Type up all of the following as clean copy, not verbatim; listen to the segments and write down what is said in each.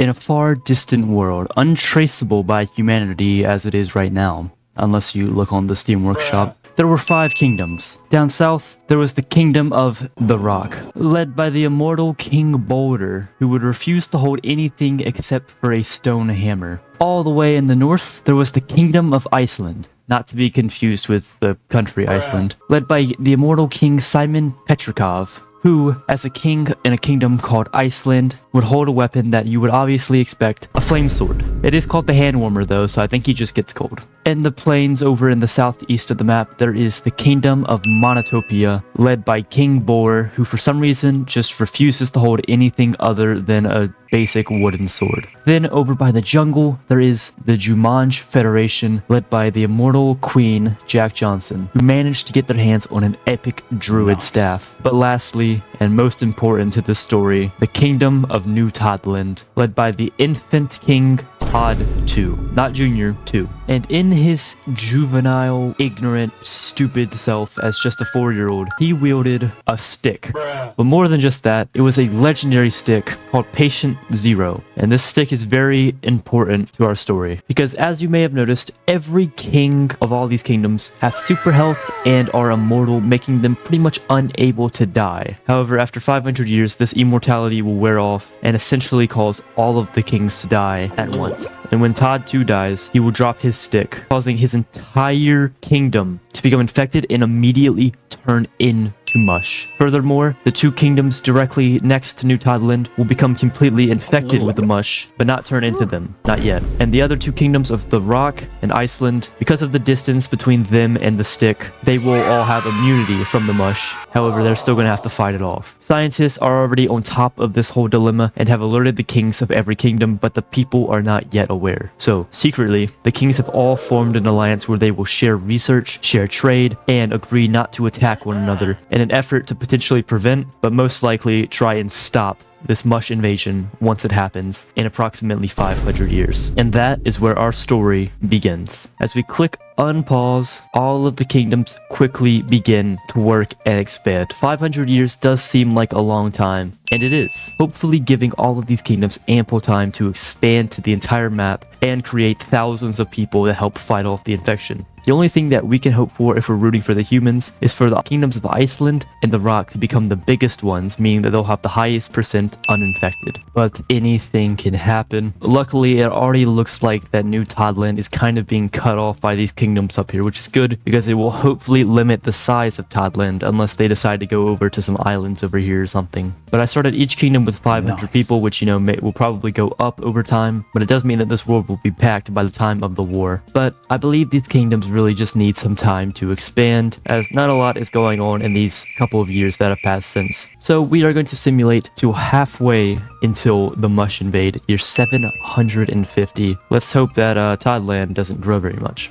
in a far distant world, untraceable by humanity as it is right now, unless you look on the Steam Workshop. There were 5 kingdoms. Down south, there was the Kingdom of the Rock, led by the immortal King Boulder, who would refuse to hold anything except for a stone hammer. All the way in the north, there was the Kingdom of Iceland, not to be confused with the country Iceland, led by the immortal King Simon Petrikov, who, as a king in a kingdom called Iceland, would hold a weapon that you would obviously expect, a flame sword. It is called the hand warmer though, so I think he just gets cold. In the plains over in the southeast of the map, there is the Kingdom of Monotopia, led by King Boar, who for some reason just refuses to hold anything other than a basic wooden sword. Then over by the jungle, there is the Jumanji Federation, led by the immortal Queen Jack Johnson, who managed to get their hands on an epic druid staff. But lastly, and most important to this story, the Kingdom of New Toddland, led by the infant king Todd 2, not Junior 2. And in his juvenile, ignorant, stupid self as just a 4-year-old, he wielded a stick. But more than just that, it was a legendary stick called Patient Zero. And this stick is very important to our story, because as you may have noticed, every king of all these kingdoms have super health and are immortal, making them pretty much unable to die. However, after 500 years, this immortality will wear off and essentially cause all of the kings to die at once. And when Todd 2 dies, he will drop his stick, causing his entire kingdom to become infected and immediately turn into mush. Furthermore, the 2 kingdoms directly next to New Toddland will become completely infected with the mush, but not turn into them. Not yet. And the other 2 kingdoms of the Rock and Iceland, because of the distance between them and the stick, they will all have immunity from the mush. However, they're still going to have to fight it off. Scientists are already on top of this whole dilemma and have alerted the kings of every kingdom, but the people are not yet aware. So, secretly, the kings have all formed an alliance where they will share research, share trade, and agree not to attack one another in an effort to potentially prevent, but most likely try and stop this mush invasion once it happens in approximately 500 years. And that is where our story begins. As we click unpause, all of the kingdoms quickly begin to work and expand. 500 years does seem like a long time, and it is, hopefully giving all of these kingdoms ample time to expand to the entire map and create thousands of people to help fight off the infection. The only thing that we can hope for if we're rooting for the humans is for the kingdoms of Iceland and the Rock to become the biggest ones, meaning that they'll have the highest percent uninfected. But anything can happen. Luckily, it already looks like that New Toddland is kind of being cut off by these kingdoms up here, which is good because it will hopefully limit the size of Toddland unless they decide to go over to some islands over here or something. But I started each kingdom with 500 people, which, you know, will probably go up over time, but it does mean that this world will be packed by the time of the war. But I believe these kingdoms really just need some time to expand, as not a lot is going on in these couple of years that have passed since. So we are going to simulate to halfway until the mush invade, year 750. Let's hope that Toddland doesn't grow very much.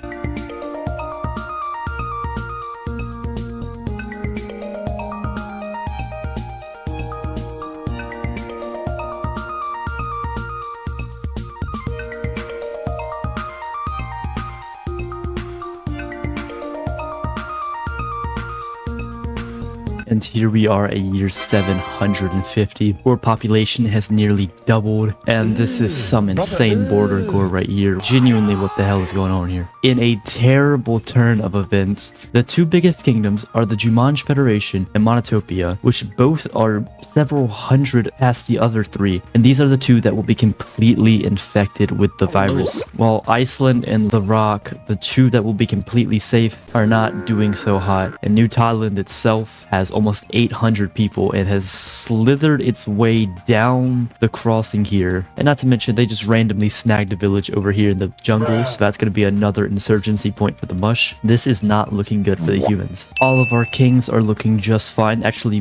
And here we are at year 750, where population has nearly doubled, and this is some insane border gore right here. Genuinely, what the hell is going on here? In a terrible turn of events, the 2 biggest kingdoms are the Jumanji Federation and Monotopia, which both are several hundred past the other 3, and these are the 2 that will be completely infected with the virus. While Iceland and the Rock, the 2 that will be completely safe, are not doing so hot, and New Toddland itself has almost 800 people and has slithered its way down the crossing here. And not to mention, they just randomly snagged a village over here in the jungle, so that's going to be another insurgency point for the mush. This is not looking good for the humans. All of our kings are looking just fine. Actually,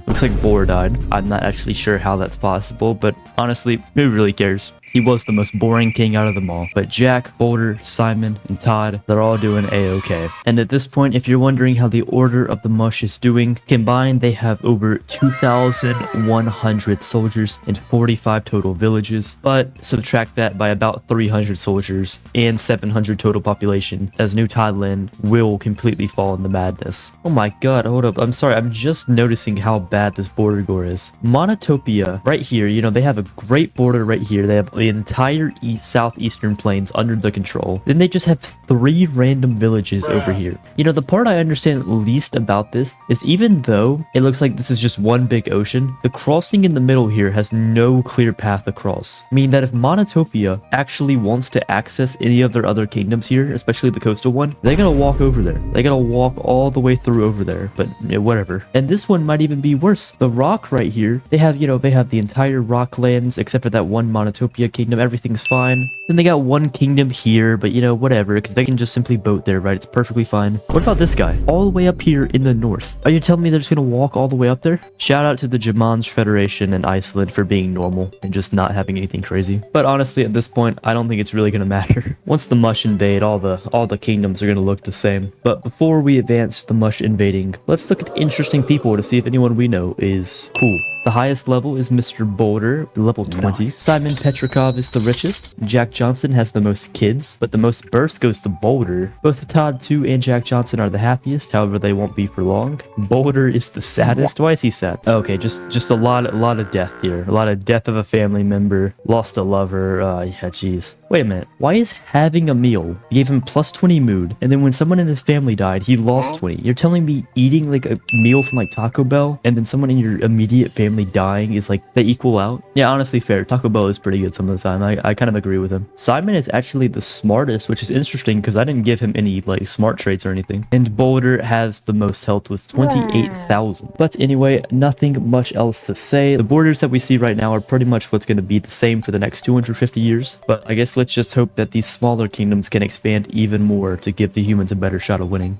looks like Boar died. I'm not actually sure how that's possible, but honestly, who really cares? He was the most boring king out of them all. But Jack, Boulder, Simon, and Todd, they're all doing a-okay. And at this point, if you're wondering how the Order of the Mush is doing, combined they have over 2,100 soldiers and 45 total villages, but subtract that by about 300 soldiers and 700 total population, as New Thailand will completely fall into madness. Oh my god, hold up, I'm sorry, I'm just noticing how bad this border gore is. Monotopia, right here, you know, they have a great border right here. They have the entire southeastern plains under their control. Then they just have 3 random villages over here. You know, the part I understand least about this is even though it looks like this is just one big ocean, the crossing in the middle here has no clear path across. Meaning that if Monotopia actually wants to access any of their other kingdoms here, especially the coastal one, they gotta walk over there. They gotta walk all the way through over there, but yeah, whatever. And this one might even be worse. The rock right here, they have, you know, they have the entire rock lands except for that one Monotopia kingdom. Everything's fine. Then they got one kingdom here, but you know, whatever, because they can just simply boat there, right? It's perfectly fine. What about this guy? All the way up here in the north. Are you telling me they're just gonna walk all the way up there? Shout out to the Jumanj Federation and Iceland for being normal and just not having anything crazy. But honestly, at this point, I don't think it's really gonna matter. Once the Mush invade, all the kingdoms are gonna look the same. But before we advance the Mush invading, let's look at interesting people to see if anyone we know is cool. The highest level is Mr. Boulder, level 20. Nice. Simon Petrikov is the richest. Jack Johnson has the most kids, but the most births goes to Boulder. Both Todd 2 and Jack Johnson are the happiest, however they won't be for long. Boulder is the saddest. Why is he sad? Okay, just a lot of death here. A lot of death of a family member. Lost a lover. Yeah, jeez. Wait a minute. Why is having a meal gave him plus 20 mood, and then when someone in his family died, he lost 20? You're telling me eating like a meal from like Taco Bell, and then someone in your immediate family dying is like they equal out? Yeah, honestly fair. Taco Bell is pretty good some of the time. I kind of agree with him. Simon is actually the smartest, which is interesting because I didn't give him any like smart traits or anything. And Boulder has the most health with 28,000. But anyway, nothing much else to say. The borders that we see right now are pretty much what's going to be the same for the next 250 years. But I guess let's just hope that these smaller kingdoms can expand even more to give the humans a better shot of winning.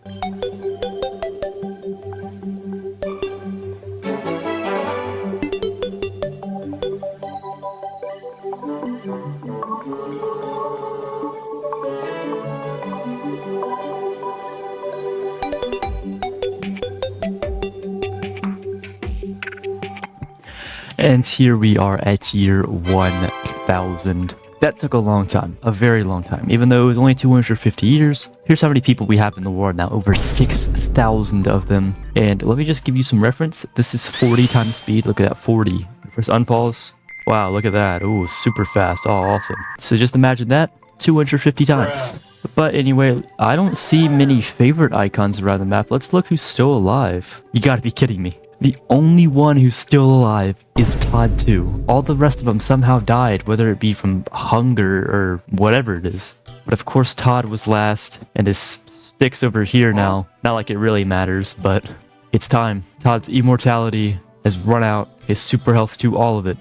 And here we are at year 1000. That took a long time, a very long time. Even though it was only 250 years, here's how many people we have in the world now, over 6,000 of them. And let me just give you some reference. This is 40 times speed. Look at that, 40. First unpause. Wow, look at that. Ooh, super fast. Oh, awesome. So just imagine that 250 times. But anyway, I don't see many favorite icons around the map. Let's look who's still alive. You gotta be kidding me. The only one who's still alive is Todd 2. All the rest of them somehow died, whether it be from hunger or whatever it is. But of course Todd was last, and his stick's over here now. Not like it really matters, but it's time. Todd's immortality has run out, his super health too, all of it.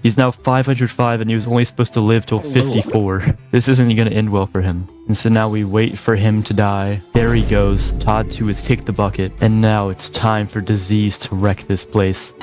He's now 505 and he was only supposed to live till 54. This isn't gonna end well for him. And so now we wait for him to die. There he goes. Todd 2 has kicked the bucket. And now it's time for disease to wreck this place.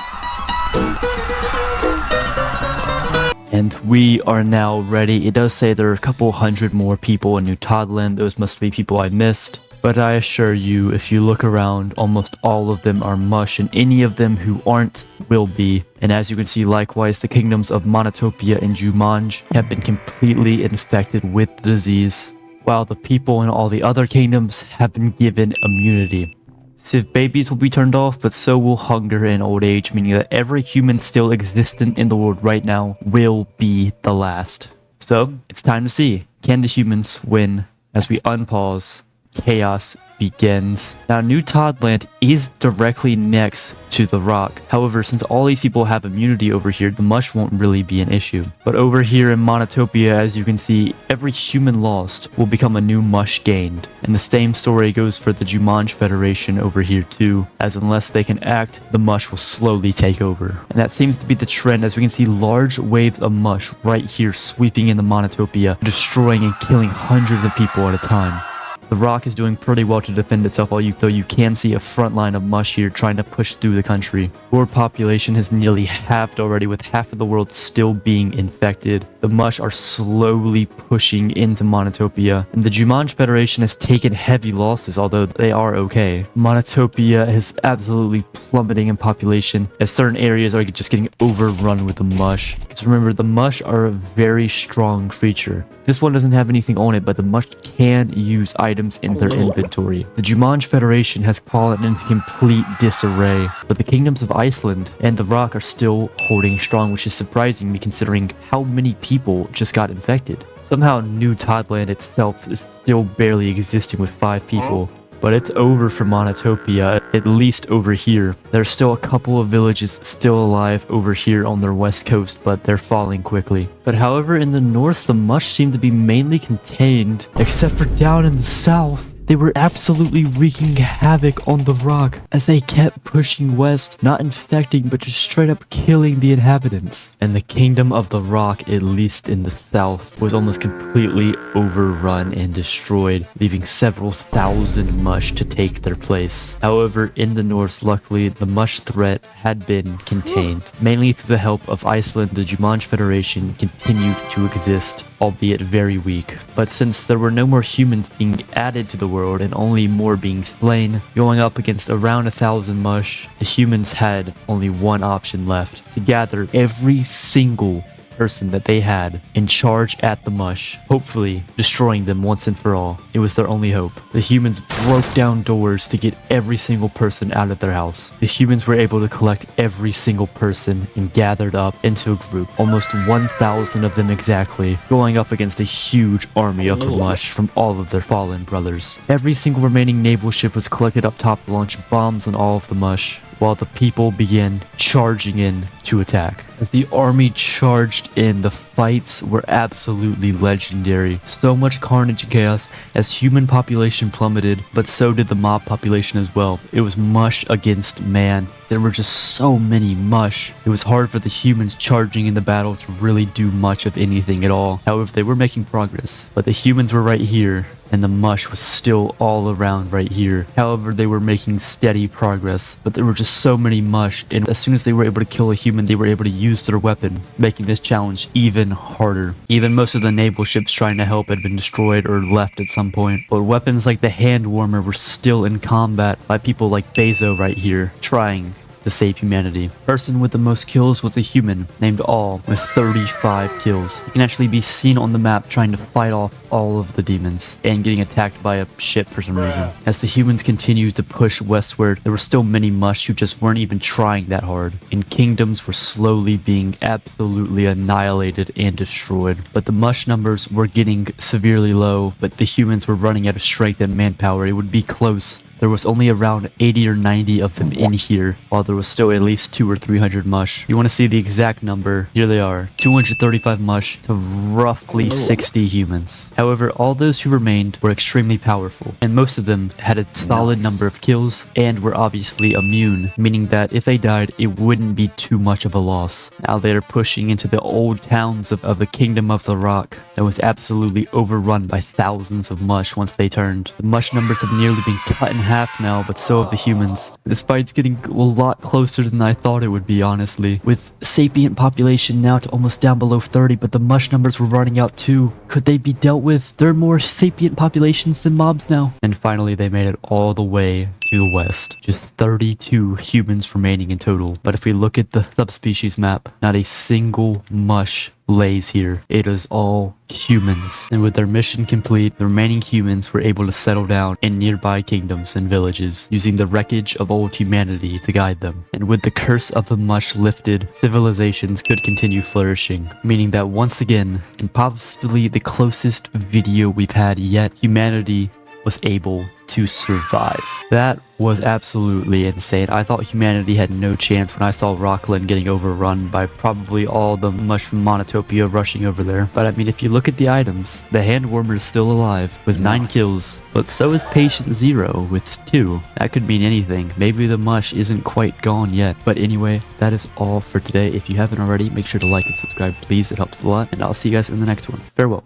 And we are now ready. It does say there are a couple hundred more people in New Toddland. Those must be people I missed. But I assure you, if you look around, almost all of them are mush, and any of them who aren't will be. And as you can see, likewise, the kingdoms of Monotopia and Jumanj have been completely infected with the disease, while the people in all the other kingdoms have been given immunity. Civ babies will be turned off, but so will hunger and old age, meaning that every human still existent in the world right now will be the last. So, it's time to see, can the humans win? As we unpause, chaos begins. Now, New Toddland is directly next to the rock. However, since all these people have immunity over here, the mush won't really be an issue. But over here in Monotopia, as you can see, every human lost will become a new mush gained. And the same story goes for the Jumanj Federation over here too, as unless they can act, the mush will slowly take over. And that seems to be the trend, as we can see large waves of mush right here sweeping into Monotopia, destroying and killing hundreds of people at a time. The rock is doing pretty well to defend itself, though you can see a front line of mush here trying to push through the country. World population has nearly halved already, with half of the world still being infected. The mush are slowly pushing into Monotopia, and the Jumanji Federation has taken heavy losses, although they are okay. Monotopia is absolutely plummeting in population, as certain areas are just getting overrun with the mush. Because remember, the mush are a very strong creature. This one doesn't have anything on it, but the mush can use items in their inventory. The Jumanji Federation has fallen into complete disarray, but the kingdoms of Iceland and the Rock are still holding strong, which is surprising me considering how many people just got infected. Somehow New Toddland itself is still barely existing with 5 people. But it's over for Monotopia, at least over here. There's still a couple of villages still alive over here on their west coast, but they're falling quickly. But however, in the north, the mush seem to be mainly contained, except for down in the south. They were absolutely wreaking havoc on the rock as they kept pushing west, not infecting but just straight up killing the inhabitants. And the kingdom of the rock, at least in the south, was almost completely overrun and destroyed, leaving several thousand mush to take their place. However, in the north, luckily, the mush threat had been contained. Mainly through the help of Iceland, the Jumanji Federation continued to exist, albeit very weak. But since there were no more humans being added to the world and only more being slain, going up against around 1,000 mush, the humans had only one option left: to gather every single person that they had and charge at the mush, hopefully destroying them once and for all. It was their only hope. The humans broke down doors to get every single person out of their house. The humans were able to collect every single person and gathered up into a group, almost 1,000 of them exactly, going up against a huge army of the mush from all of their fallen brothers. Every single remaining naval ship was collected up top to launch bombs on all of the mush, while the people began charging in to attack. As the army charged in, the fights were absolutely legendary. So much carnage and chaos as human population plummeted, but so did the mob population as well. It was mush against man. There were just so many mush. It was hard for the humans charging in the battle to really do much of anything at all. However, they were making progress, but the humans were right here, and the mush was still all around right here. However, they were making steady progress, but there were just so many mush, and as soon as they were able to kill a human, they were able to use their weapon, making this challenge even harder. Even most of the naval ships trying to help had been destroyed or left at some point, but weapons like the hand warmer were still in combat by people like Bezo right here, trying to save humanity. Person with the most kills was a human named All with 35 kills. He can actually be seen on the map trying to fight off all of the demons and getting attacked by a ship for some reason. As the humans continued to push westward, there were still many mush who just weren't even trying that hard, and kingdoms were slowly being absolutely annihilated and destroyed. But the mush numbers were getting severely low, but the humans were running out of strength and manpower. It would be close. There was only around 80 or 90 of them in here, while there was still at least 200 or 300 mush. You want to see the exact number? Here they are. 235 mush to roughly 60 humans. However, all those who remained were extremely powerful, and most of them had a solid number of kills and were obviously immune, meaning that if they died, it wouldn't be too much of a loss. Now they are pushing into the old towns of the Kingdom of the Rock that was absolutely overrun by thousands of mush once they turned. The mush numbers have nearly been cut in half now, but so have the humans. This fight's getting a lot closer than I thought it would be, honestly. With sapient population now to almost down below 30, but the mush numbers were running out too. Could they be dealt with? There are more sapient populations than mobs now. And finally, they made it all the way to the west. Just 32 humans remaining in total. But if we look at the subspecies map, not a single mush lays here. It is all humans. And with their mission complete, the remaining humans were able to settle down in nearby kingdoms and villages, using the wreckage of old humanity to guide them. And with the curse of the mush lifted, civilizations could continue flourishing, meaning that once again, and possibly the closest video we've had yet, humanity was able to survive. That was absolutely insane. I thought humanity had no chance when I saw Rockland getting overrun by probably all the mush from Monotopia rushing over there. But I mean, if you look at the items, the hand warmer is still alive with 9 kills, but so is Patient Zero with 2. That could mean anything. Maybe the mush isn't quite gone yet. But anyway, that is all for today. If you haven't already, make sure to like and subscribe, please. It helps a lot. And I'll see you guys in the next one. Farewell.